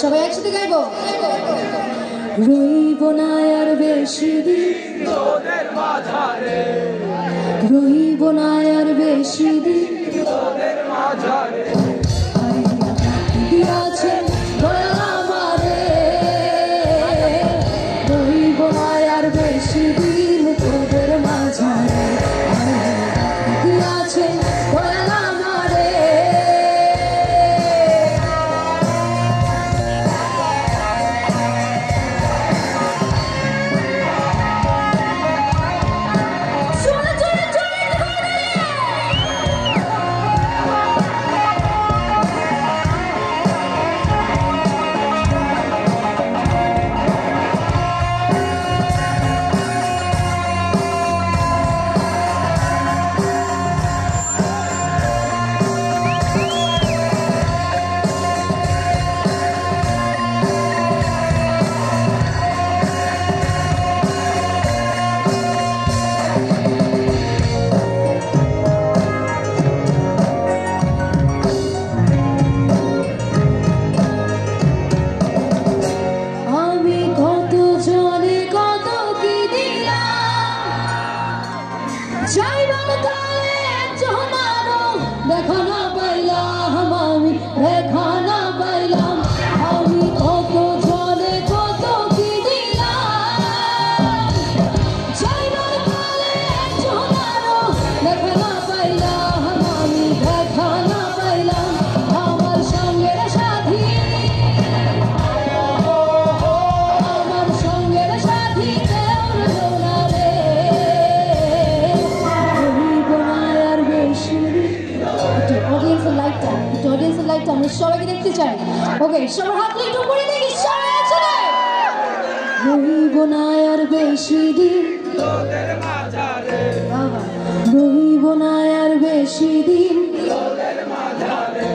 সবাই একসাথে গাইবো। রইব না আর বেশি দিন তোদের মাঝারে, রইব না আর বেশি দিন তোদের মাঝারে, আছে আমারে, রইব না আর বেশি দিন তোদের মাঝারে, আছে আমারে। দেখা না পাইলাম আমি, দেখা না পাইলাম আমি, কত জলে কত কি দিলাম, চাইবার কালে একজনারও দেখা না পাইলাম আমি, দেখা না পাইলাম আমার সঙ্গের সাথী, আমার সঙ্গের সাথী কেউ রইল না রে, রইব না আর বেশি। অডিয়েন্সের লাইটটা, একটু অডিয়েন্সের লাইটটা আমরা সবাইকে দেখতে চাই। ওকে, সবার হাত একটু উপরে দেখি, সবাই একসাথে। রইব না আর বেশি দিন তোদের মাঝারে, রইব না আর বেশি দিন তোদের মাঝারে।